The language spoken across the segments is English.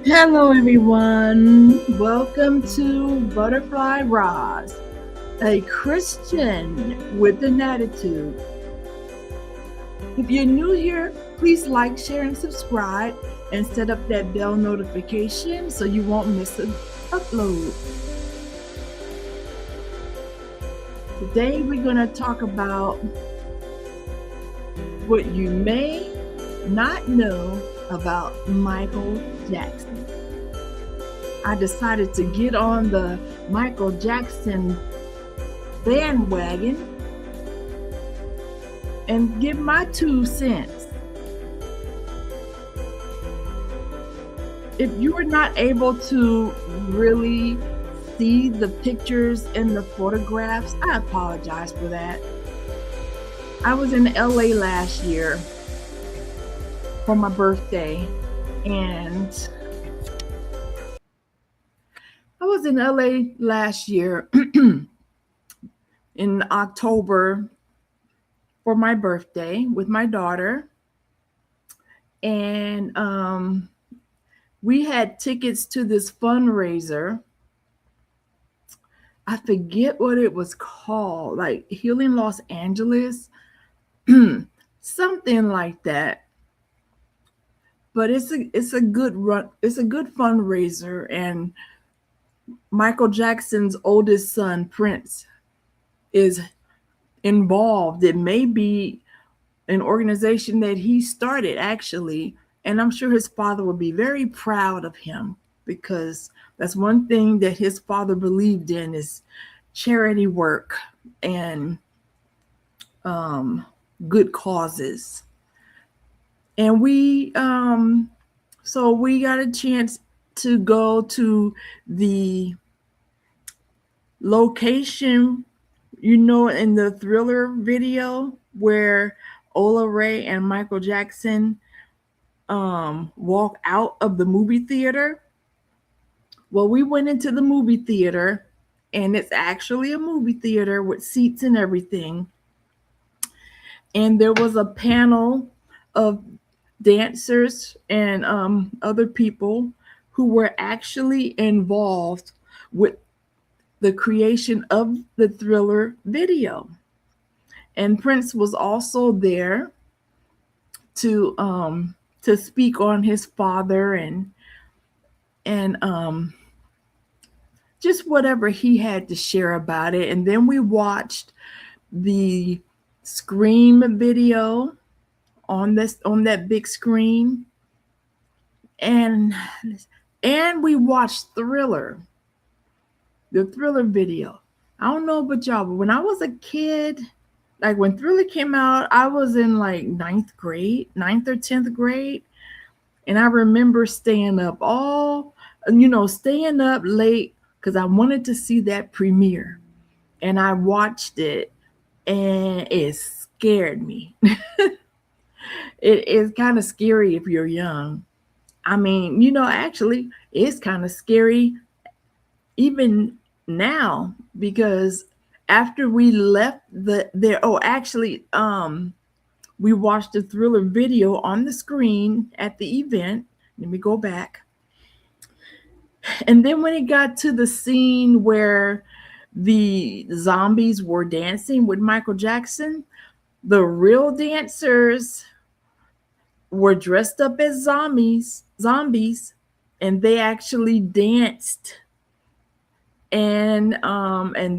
Hello, everyone. Welcome to Butterfly Roz, a Christian with an attitude. If you're new here, please like, share, and subscribe, and set up that bell notification so you won't miss an upload. Today, we're going to talk about what you may not know about Michael Jackson. I decided to get on the Michael Jackson bandwagon and give my 2 cents. If you are not able to really see the pictures and the photographs, I apologize for that. I was in LA last year for my birthday, and I was in LA last year in October for my birthday with my daughter, and we had tickets to this fundraiser. I forget what it was called, like Healing Los Angeles, something like that. But it's a good fundraiser, and Michael Jackson's oldest son, Prince, is involved. It may be an organization that he started, actually, and I'm sure his father will be very proud of him, because that's one thing that his father believed in is charity work and good causes. And we got a chance to go to the location, in the Thriller video where Ola Ray and Michael Jackson walk out of the movie theater. Well, we went into the movie theater, and it's actually a movie theater with seats and everything. And there was a panel of dancers and other people who were actually involved with the creation of the Thriller video. And Prince was also there to speak on his father and just whatever he had to share about it. And then we watched the Scream video on that big screen, and we watched the Thriller video. I don't know about y'all, but when I was a kid, like when Thriller came out, I was in like 9th or 10th grade, and I remember staying up late because I wanted to see that premiere, and I watched it, and it scared me. It is kind of scary if you're young. I mean, actually, it's kind of scary even now because after we left actually, we watched the Thriller video on the screen at the event. Let me go back. And then when it got to the scene where the zombies were dancing with Michael Jackson, the real dancers were dressed up as zombies, and they actually danced. And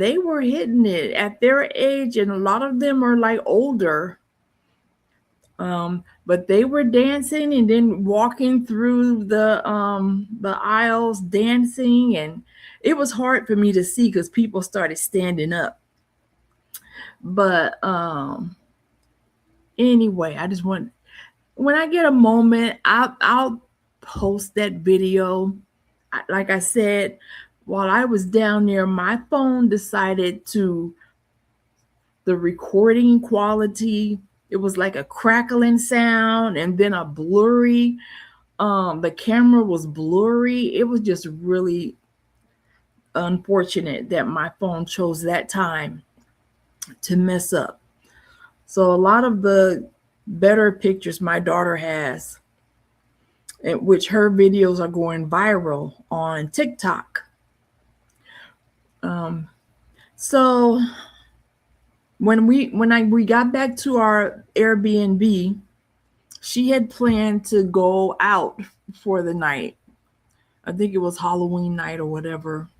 they were hitting it at their age, and a lot of them are like older. But they were dancing and then walking through the aisles dancing, and it was hard for me to see because people started standing up. But anyway, I just want, when I get a moment, I'll post that video. Like I said, while I was down there, my phone decided to, the recording quality, it was like a crackling sound and then a blurry, the camera was blurry. It was just really unfortunate that my phone chose that time to mess up. So a lot of the better pictures my daughter has, which her videos are going viral on TikTok. So when we got back to our Airbnb, she had planned to go out for the night. I think it was Halloween night or whatever.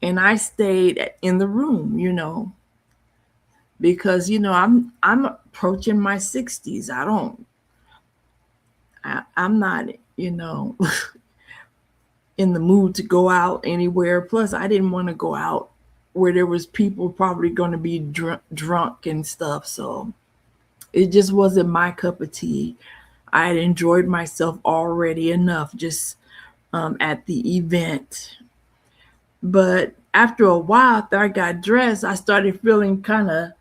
And I stayed in the room, because I'm approaching my 60s. I'm not, in the mood to go out anywhere. Plus, I didn't want to go out where there was people probably going to be drunk and stuff. So it just wasn't my cup of tea. I had enjoyed myself already enough just at the event. But after a while, after I got dressed, I started feeling kind of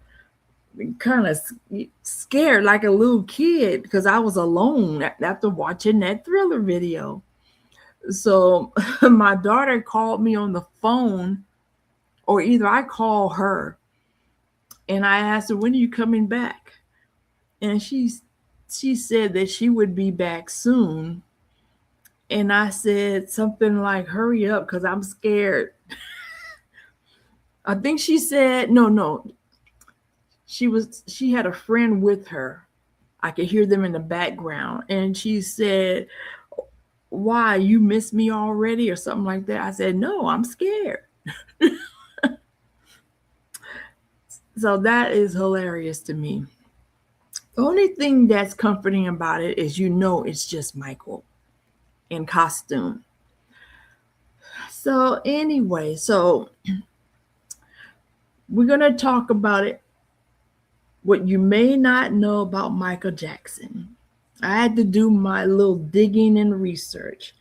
scared, like a little kid, because I was alone after watching that Thriller video. So my daughter called me on the phone, or either I call her, and I asked her, "When are you coming back?" And she said that she would be back soon. And I said something like, "Hurry up, because I'm scared." I think she said, no. She had a friend with her. I could hear them in the background. And she said, "Why, you miss me already?" or something like that. I said, "No, I'm scared." So that is hilarious to me. The only thing that's comforting about it is it's just Michael in costume. So anyway, we're going to talk about it. What you may not know about Michael Jackson. I had to do my little digging and research.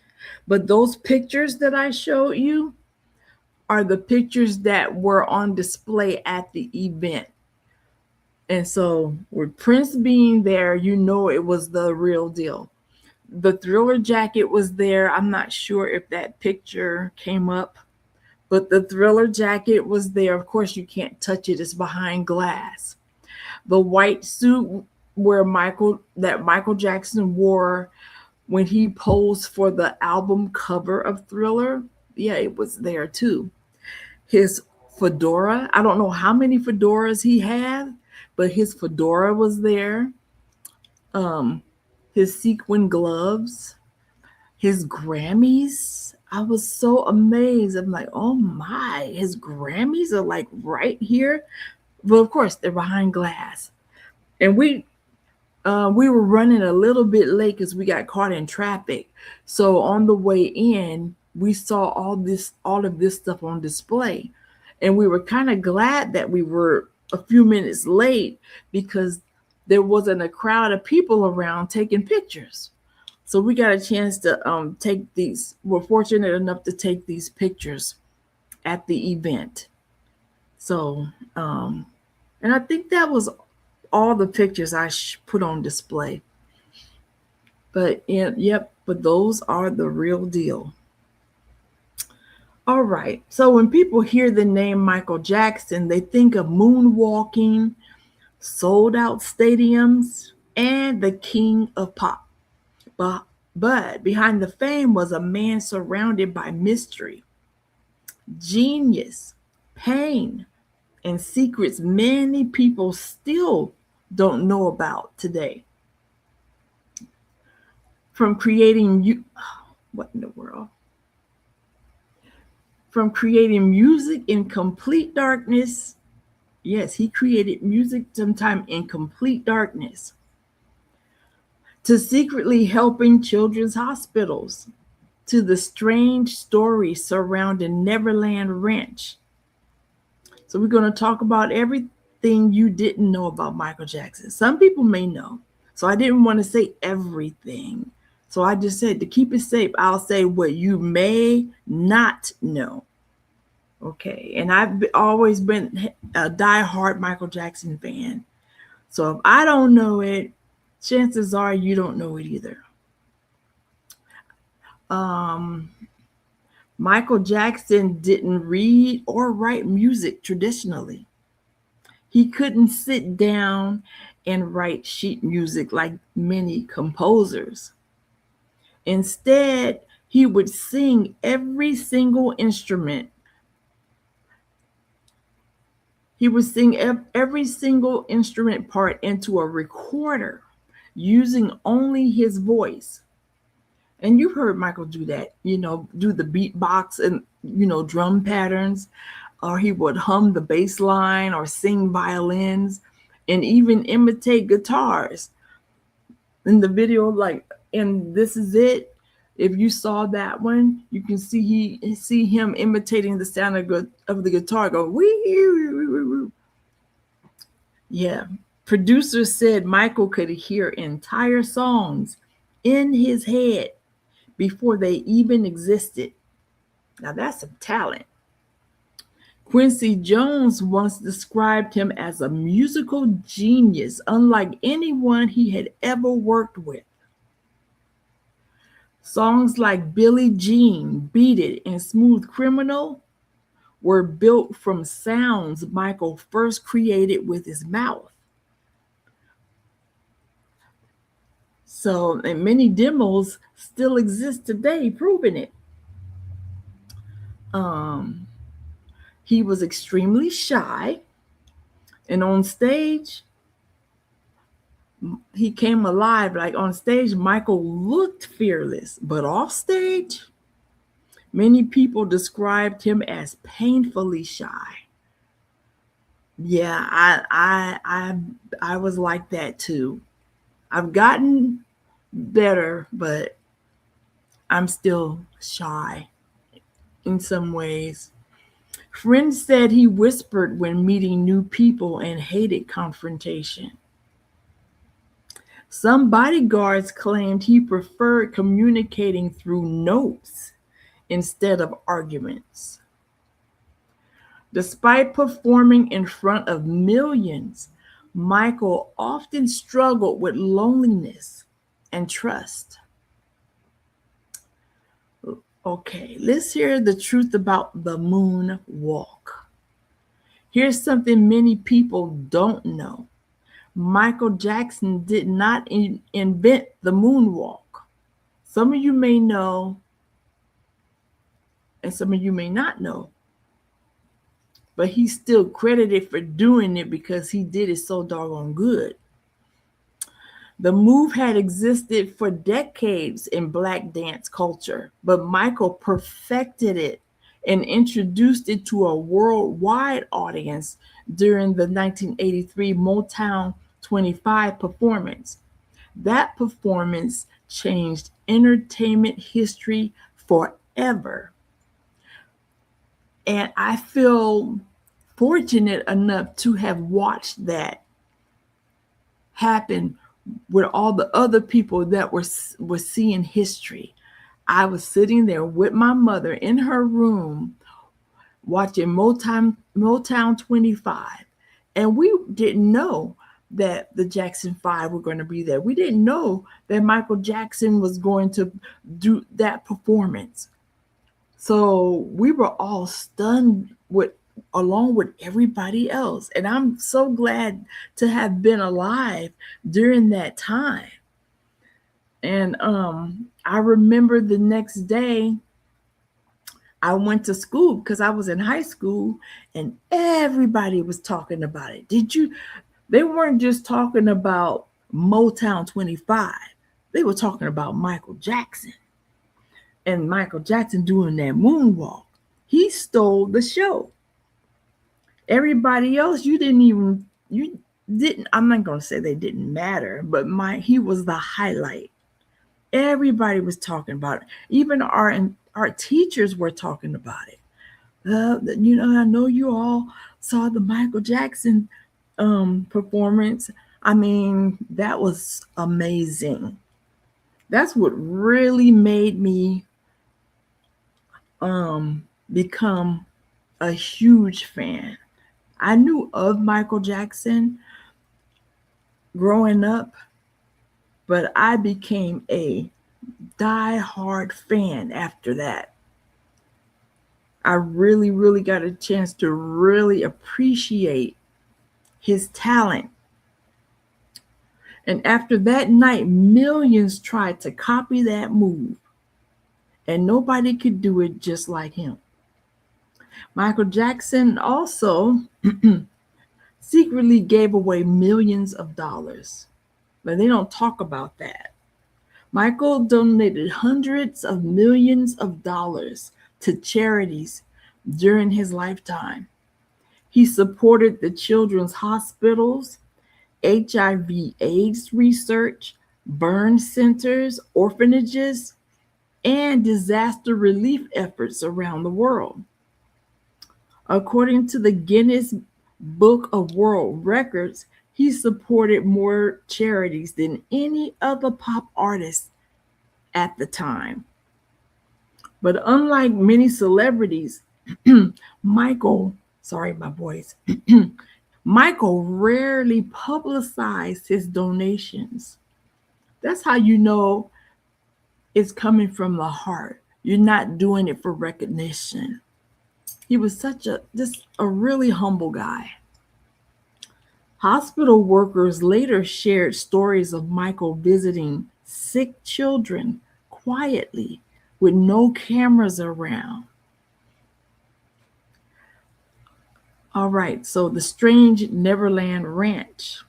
But those pictures that I showed you are the pictures that were on display at the event. And so with Prince being there, it was the real deal. The Thriller jacket was there. I'm not sure if that picture came up, but the Thriller jacket was there. Of course, you can't touch it. It's behind glass. The white suit that Michael Jackson wore when he posed for the album cover of Thriller, yeah, it was there too. His fedora, I don't know how many fedoras he had, but his fedora was there. His sequin gloves, his Grammys. I was so amazed. I'm like, oh my, his Grammys are like right here. But of course, they're behind glass. And we were running a little bit late because we got caught in traffic. So on the way in, we saw all of this stuff on display. And we were kind of glad that we were a few minutes late because there wasn't a crowd of people around taking pictures. So we got a chance to take these. We're fortunate enough to take these pictures at the event. So, and I think that was all the pictures I put on display. But yep, but those are the real deal. All right. So when people hear the name Michael Jackson, they think of moonwalking, sold out stadiums, and the king of pop. But, but behind the fame was a man surrounded by mystery, genius, pain, and secrets many people still don't know about today. From creating you, what in the world? From creating music in complete darkness. Yes, he created music sometime in complete darkness. To secretly helping children's hospitals. To the strange story surrounding Neverland Ranch. So we're going to talk about everything you didn't know about Michael Jackson. Some people may know. So I didn't want to say everything. So I just said to keep it safe, I'll say what you may not know. Okay. And I've always been a diehard Michael Jackson fan. So if I don't know it, chances are you don't know it either. Michael Jackson didn't read or write music traditionally. He couldn't sit down and write sheet music like many composers. Instead, he would sing every single instrument. He would sing every single instrument part into a recorder using only his voice. And you've heard Michael do that, do the beatbox and, drum patterns, or he would hum the bass line or sing violins and even imitate guitars. In the video, and This Is It, if you saw that one, you can see him imitating the sound of the guitar go, wee. Yeah. Producers said Michael could hear entire songs in his head before they even existed. Now that's some talent. Quincy Jones once described him as a musical genius, unlike anyone he had ever worked with. Songs like Billie Jean, Beat It, and Smooth Criminal were built from sounds Michael first created with his mouth. So, and many demos still exist today proving it. He was extremely shy, and on stage, he came alive. Like on stage, Michael looked fearless, but off stage, many people described him as painfully shy. Yeah, I was like that too. I've gotten better, but I'm still shy in some ways. Friends said he whispered when meeting new people and hated confrontation. Some bodyguards claimed he preferred communicating through notes instead of arguments. Despite performing in front of millions, Michael often struggled with loneliness and trust. Okay, let's hear the truth about the moonwalk. Here's something many people don't know. Michael Jackson did not invent the moonwalk. Some of you may know, and some of you may not know. But he's still credited for doing it because he did it so doggone good. The move had existed for decades in Black dance culture, but Michael perfected it and introduced it to a worldwide audience during the 1983 Motown 25 performance. That performance changed entertainment history forever. And I feel fortunate enough to have watched that happen with all the other people that were seeing history. I was sitting there with my mother in her room watching Motown 25, and we didn't know, that the Jackson 5 were going to be there. We didn't know that Michael Jackson was going to do that performance. So we were all stunned with along with everybody else. And I'm so glad to have been alive during that time. And I remember the next day I went to school because I was in high school and everybody was talking about it. They weren't just talking about Motown 25. They were talking about Michael Jackson and Michael Jackson doing that moonwalk. He stole the show. Everybody else, you didn't, I'm not going to say they didn't matter, but he was the highlight. Everybody was talking about it. Even our teachers were talking about it. I know you all saw the Michael Jackson performance. I mean, that was amazing. That's what really made me become a huge fan. I knew of Michael Jackson growing up, but I became a die-hard fan after that. I really, really got a chance to really appreciate his talent. And after that night, millions tried to copy that move, and nobody could do it just like him. Michael Jackson also secretly gave away millions of dollars, but they don't talk about that. Michael donated hundreds of millions of dollars to charities during his lifetime. He supported the children's hospitals, HIV/AIDS research, burn centers, orphanages, and disaster relief efforts around the world. According to the Guinness Book of World Records, he supported more charities than any other pop artist at the time. But unlike many celebrities, Michael, sorry, my voice, Michael rarely publicized his donations. That's how you know it's coming from the heart. You're not doing it for recognition. He was just a really humble guy. Hospital workers later shared stories of Michael visiting sick children quietly with no cameras around. All right, so the strange Neverland Ranch.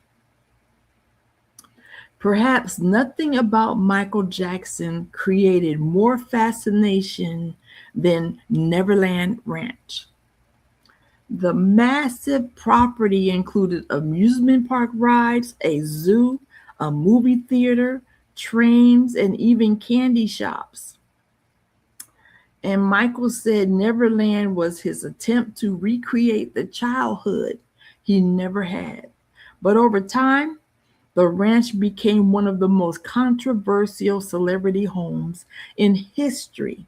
Perhaps nothing about Michael Jackson created more fascination than Neverland Ranch. The massive property included amusement park rides, a zoo, a movie theater, trains, and even candy shops. And Michael said Neverland was his attempt to recreate the childhood he never had. But over time, the ranch became one of the most controversial celebrity homes in history.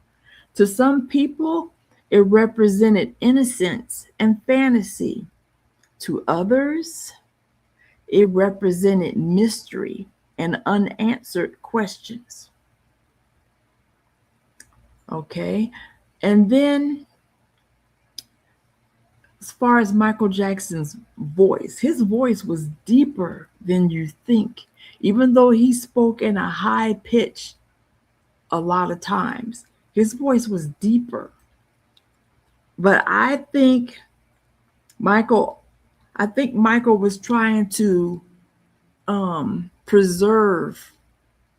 To some people, it represented innocence and fantasy. To others, it represented mystery and unanswered questions. Okay. And then, as far as Michael Jackson's voice, his voice was deeper than you think, even though he spoke in a high pitch a lot of times. His voice was deeper. But I think Michael was trying to preserve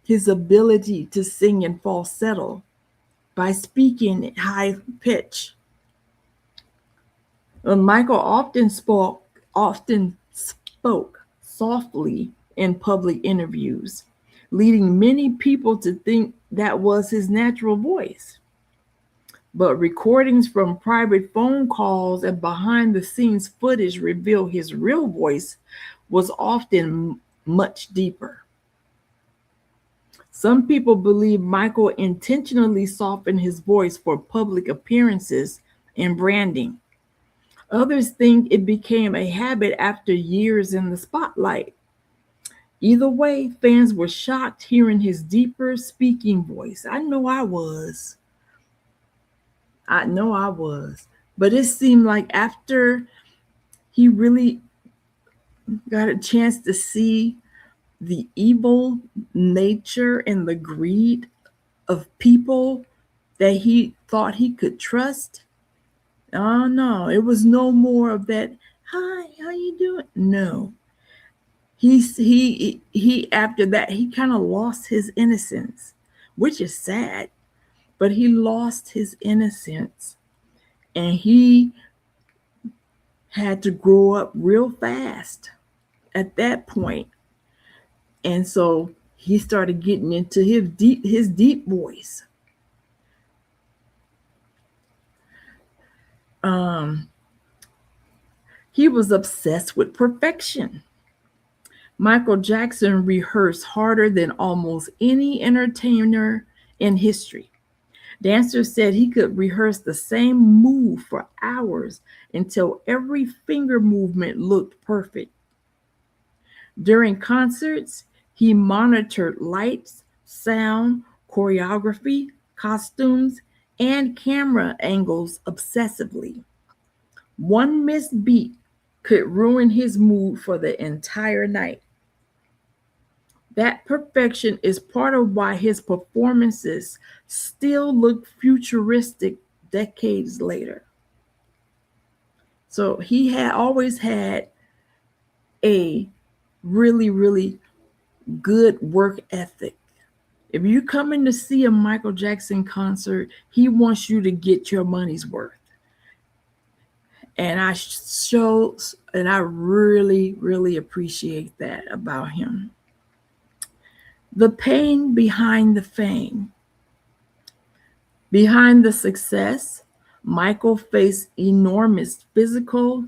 his ability to sing in falsetto by speaking at high pitch. Michael often spoke softly in public interviews, leading many people to think that was his natural voice. But recordings from private phone calls and behind the scenes footage reveal his real voice was often much deeper. Some people believe Michael intentionally softened his voice for public appearances and branding. Others think it became a habit after years in the spotlight. Either way, fans were shocked hearing his deeper speaking voice. I know I was. I know I was. But it seemed like after he really got a chance to see the evil nature and the greed of people that he thought he could trust. Oh no, it was no more of that. Hi, how you doing? No, he after that he kind of lost his innocence, which is sad. But he lost his innocence, and he had to grow up real fast at that point. And so he started getting into his deep voice. Um, he was obsessed with perfection. Michael Jackson rehearsed harder than almost any entertainer in history. Dancers said he could rehearse the same move for hours until every finger movement looked perfect. During concerts, he monitored lights, sound, choreography, costumes, and camera angles obsessively. One missed beat could ruin his mood for the entire night. That perfection is part of why his performances still look futuristic decades later. So he had always had a really, really good work ethic. If you come in to see a Michael Jackson concert, he wants you to get your money's worth. And I really, really appreciate that about him. The pain behind the fame. Behind the success, Michael faced enormous physical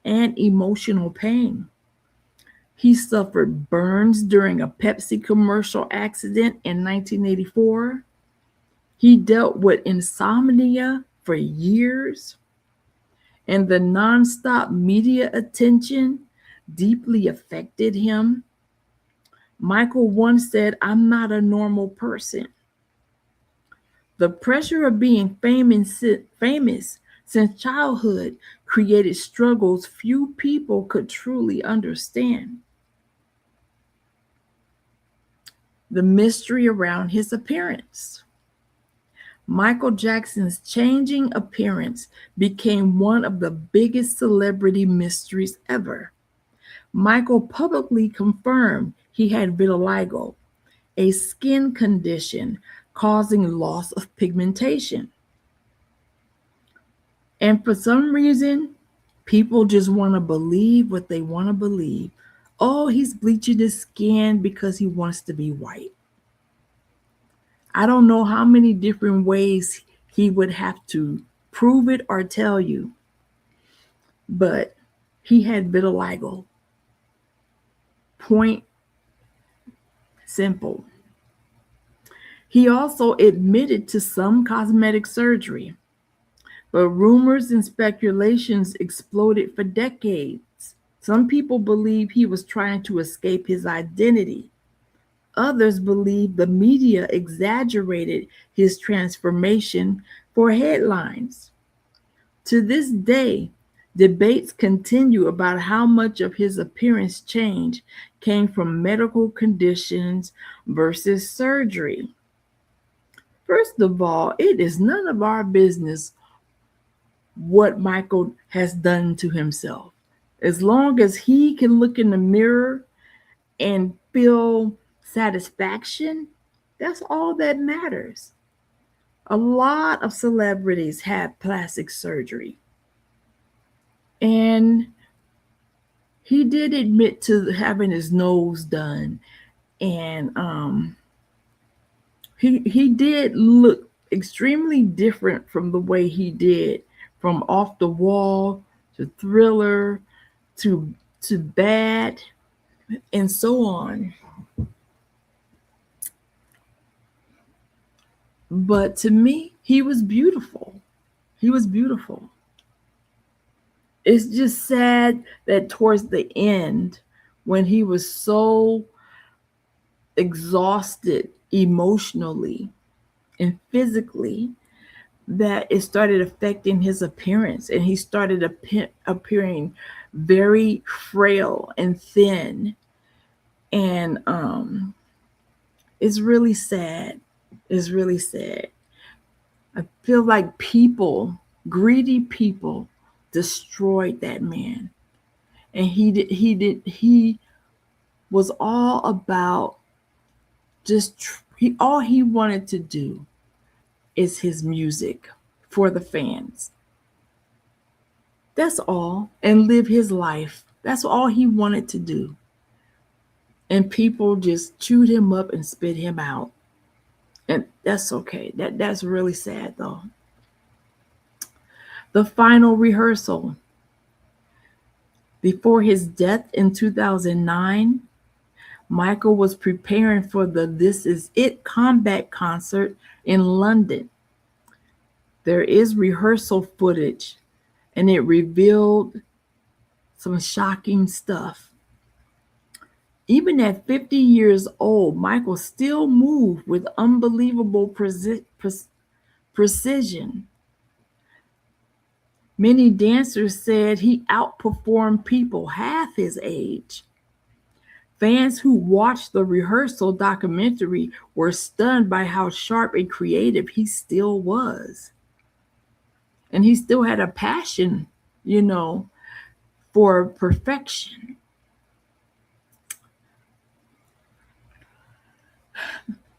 and emotional pain. He suffered burns during a Pepsi commercial accident in 1984. He dealt with insomnia for years, and the nonstop media attention deeply affected him. Michael once said, "I'm not a normal person." The pressure of being famous since childhood created struggles few people could truly understand. The mystery around his appearance. Michael Jackson's changing appearance became one of the biggest celebrity mysteries ever. Michael publicly confirmed he had vitiligo, a skin condition causing loss of pigmentation. And for some reason, people just want to believe what they want to believe. Oh, he's bleaching his skin because he wants to be white. I don't know how many different ways he would have to prove it or tell you, but he had vitiligo. Point simple. He also admitted to some cosmetic surgery, but rumors and speculations exploded for decades. Some people believe he was trying to escape his identity. Others believe the media exaggerated his transformation for headlines. To this day, debates continue about how much of his appearance change came from medical conditions versus surgery. First of all, it is none of our business what Michael has done to himself. As long as he can look in the mirror and feel satisfaction, that's all that matters. A lot of celebrities have plastic surgery. And he did admit to having his nose done. And he did look extremely different from the way he did from Off the Wall to Thriller to Bad and so on. But to me, he was beautiful. He was beautiful. It's just sad that towards the end, when he was so exhausted emotionally and physically that it started affecting his appearance, and he started appearing very frail and thin. And it's really sad. It's really sad. I feel like greedy people, destroyed that man. And he was all about all he wanted to do is his music for the fans. That's all. And live his life. That's all he wanted to do. And people just chewed him up and spit him out. And that's okay. That's really sad though. The final rehearsal. Before his death in 2009, Michael was preparing for the This Is It comeback concert in London. There is rehearsal footage, and it revealed some shocking stuff. Even at 50 years old, Michael still moved with unbelievable precision. Many dancers said he outperformed people half his age. Fans who watched the rehearsal documentary were stunned by how sharp and creative he still was. And he still had a passion, for perfection.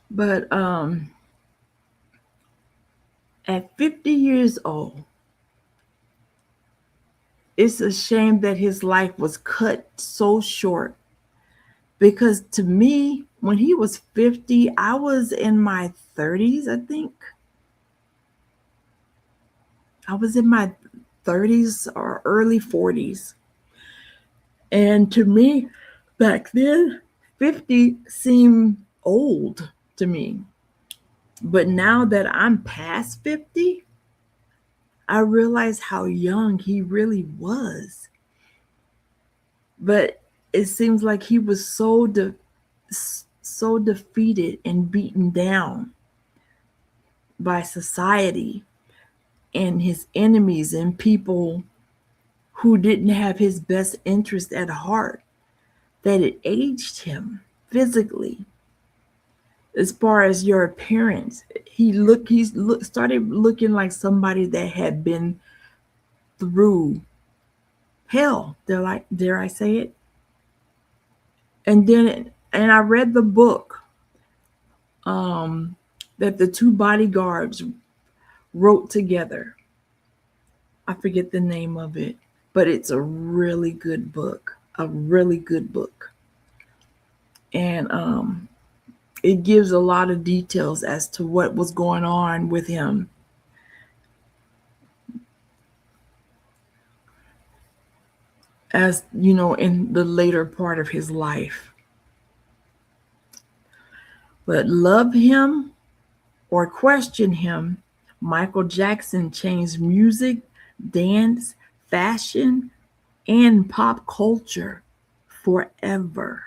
But at 50 years old, it's a shame that his life was cut so short. Because to me, when he was 50, I was in my 30s, I think. I was in my 30s or early 40s. And to me, back then, 50 seemed old to me. But now that I'm past 50, I realize how young he really was. But it seems like he was so defeated and beaten down by society and his enemies and people who didn't have his best interest at heart that it aged him physically. As far as your appearance, he started looking like somebody that had been through hell. Dare I say it? And I read the book that the two bodyguards wrote together. I forget the name of it, but it's a really good book. A really good book. And it gives a lot of details as to what was going on with him. As in the later part of his life. But love him or question him, Michael Jackson changed music, dance, fashion, and pop culture forever.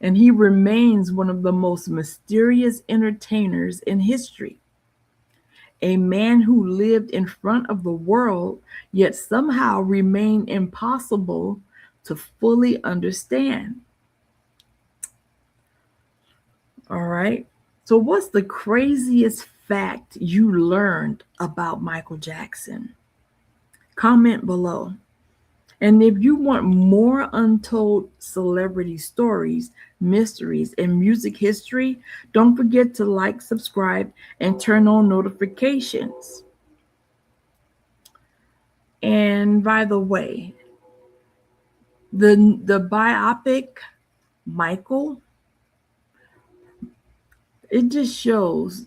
And he remains one of the most mysterious entertainers in history. A man who lived in front of the world, yet somehow remained impossible to fully understand. All right. So, what's the craziest fact you learned about Michael Jackson? Comment below. And if you want more untold celebrity stories, mysteries, and music history, don't forget to like, subscribe, and turn on notifications. And by the way, the biopic, Michael, it just shows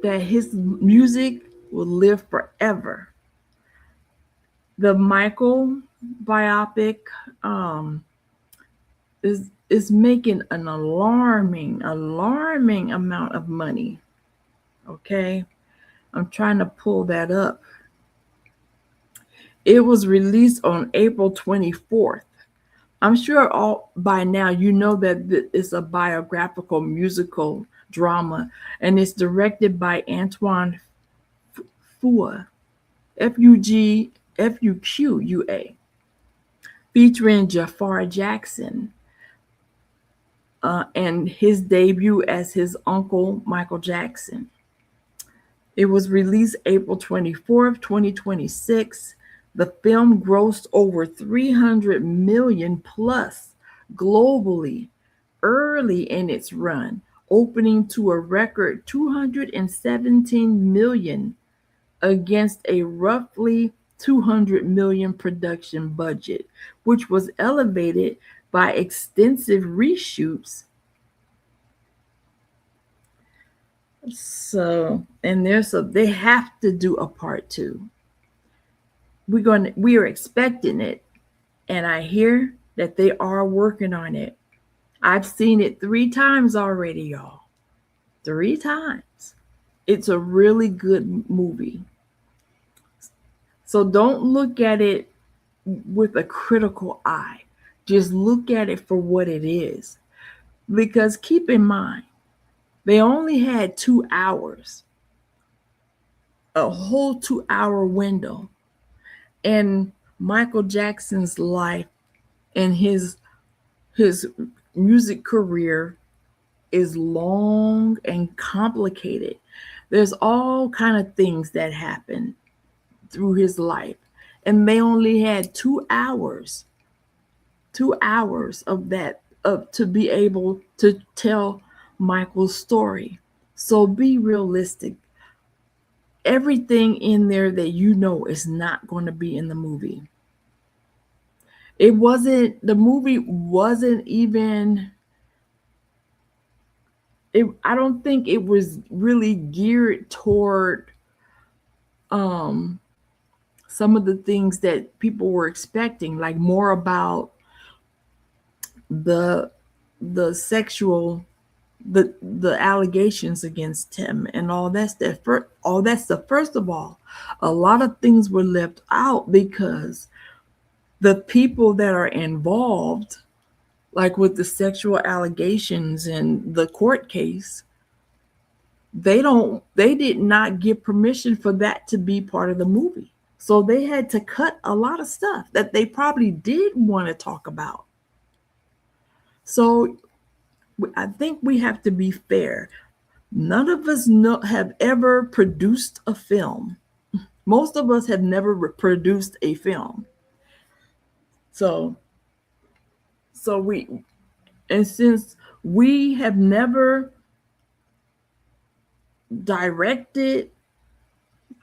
that his music will live forever. The Michael biopic is making an alarming amount of money. Okay, I'm trying to pull that up. It was released on April 24th. I'm sure all by now you know that it's a biographical musical drama, and it's directed by Antoine Fuqua, Fuqua, featuring Jafar Jackson, and his debut as his uncle Michael Jackson. It was released April 24th, 2026. The film grossed over 300 million plus globally early in its run, opening to a record 217 million against a roughly 200 million production budget, which was elevated by extensive reshoots. So, and they have to do a part two. We are expecting it, and I hear that they are working on it. I've seen it 3 times already, y'all. 3 times. It's a really good movie. So don't look at it with a critical eye. Just look at it for what it is. Because keep in mind, they only had 2 hours, a whole 2 hour window. And Michael Jackson's life and his music career is long and complicated. There's all kind of things that happen through his life, and they only had 2 hours, 2 hours of that of to be able to tell Michael's story. So be realistic. Everything in there that you know is not going to be in the movie. The movie wasn't even, I don't think it was really geared toward um some of the things that people were expecting, like more about the the sexual the allegations against him and all that stuff. All that stuff. First of all, a lot of things were left out because the people that are involved, like with the sexual allegations and the court case, they did not give permission for that to be part of the movie. So they had to cut a lot of stuff that they probably did want to talk about. So I think we have to be fair. None of us have ever produced a film. Most of us have never produced a film. So we, and since we have never directed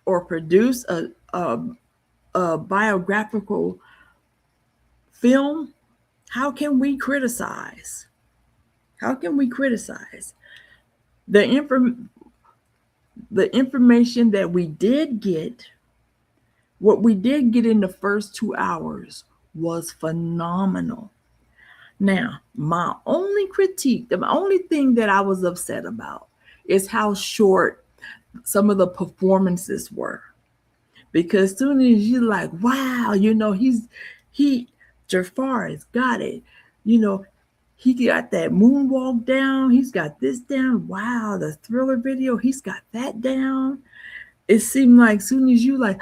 or produced a biographical film, how can we criticize? How can we criticize? The information that we did get, what we did get in the first 2 hours was phenomenal. Now, my only critique, the only thing that I was upset about is how short some of the performances were. Because soon as you're like, wow, Jafar has got it. He got that moonwalk down. He's got this down. Wow, the Thriller video, he's got that down. It seemed like soon as you like,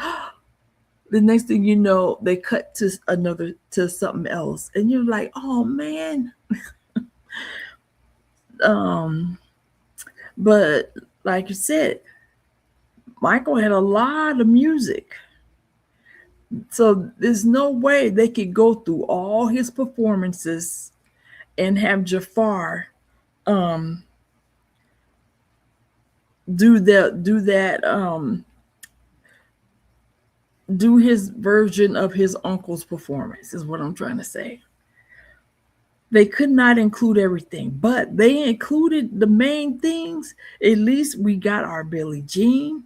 the next thing you know, they cut to something else, and you're like, oh man. But like you said, Michael had a lot of music. So there's no way they could go through all his performances and have Jafar do his version of his uncle's performance, is what I'm trying to say. They could not include everything, but they included the main things. At least we got our Billie Jean.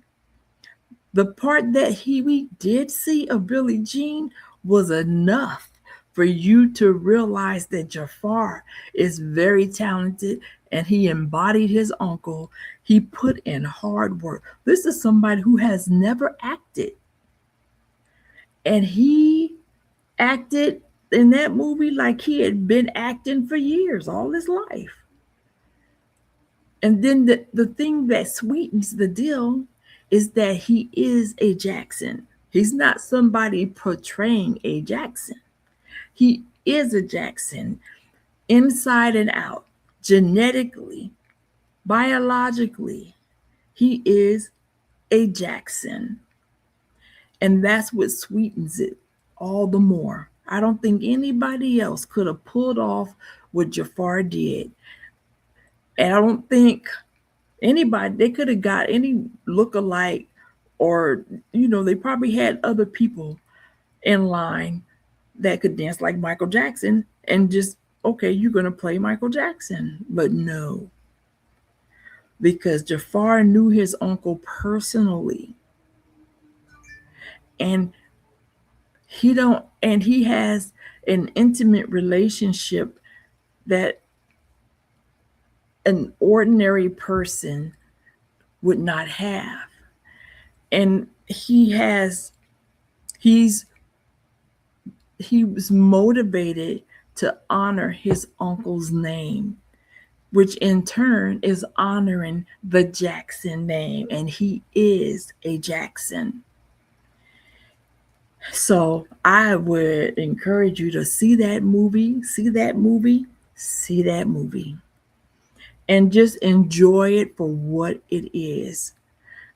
The part that we did see of Billie Jean was enough for you to realize that Jafar is very talented and he embodied his uncle. He put in hard work. This is somebody who has never acted. And he acted in that movie like he had been acting for years, all his life. And then the thing that sweetens the deal is that he is a Jackson. He's not somebody portraying a Jackson. He is a Jackson inside and out, genetically, biologically. He is a Jackson. And that's what sweetens it all the more. I don't think anybody else could have pulled off what Jafar did. And I don't think anybody, they could have got any look-alike, or, they probably had other people in line that could dance like Michael Jackson and just, okay, you're going to play Michael Jackson. But no, because Jafar knew his uncle personally. And he has an intimate relationship that an ordinary person would not have. And he was motivated to honor his uncle's name, which in turn is honoring the Jackson name, and he is a Jackson. So I would encourage you to see that movie, and just enjoy it for what it is.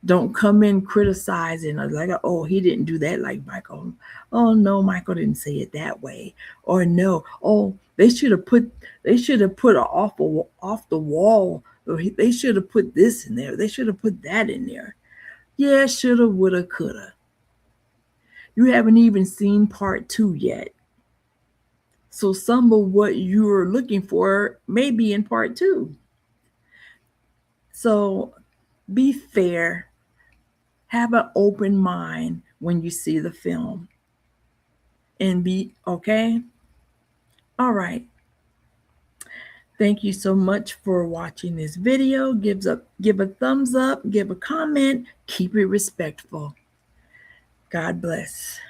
Don't come in criticizing like, oh, he didn't do that like Michael. Oh no, Michael didn't say it that way. Or no, oh, they should have put an off the wall. Or they should have put this in there. They should have put that in there. Yeah, shoulda, woulda, coulda. You haven't even seen part 2 yet. So some of what you're looking for may be in part 2. So be fair. Have an open mind when you see the film. And be okay? All right. Thank you so much for watching this video. Give a thumbs up, give a comment, keep it respectful. God bless.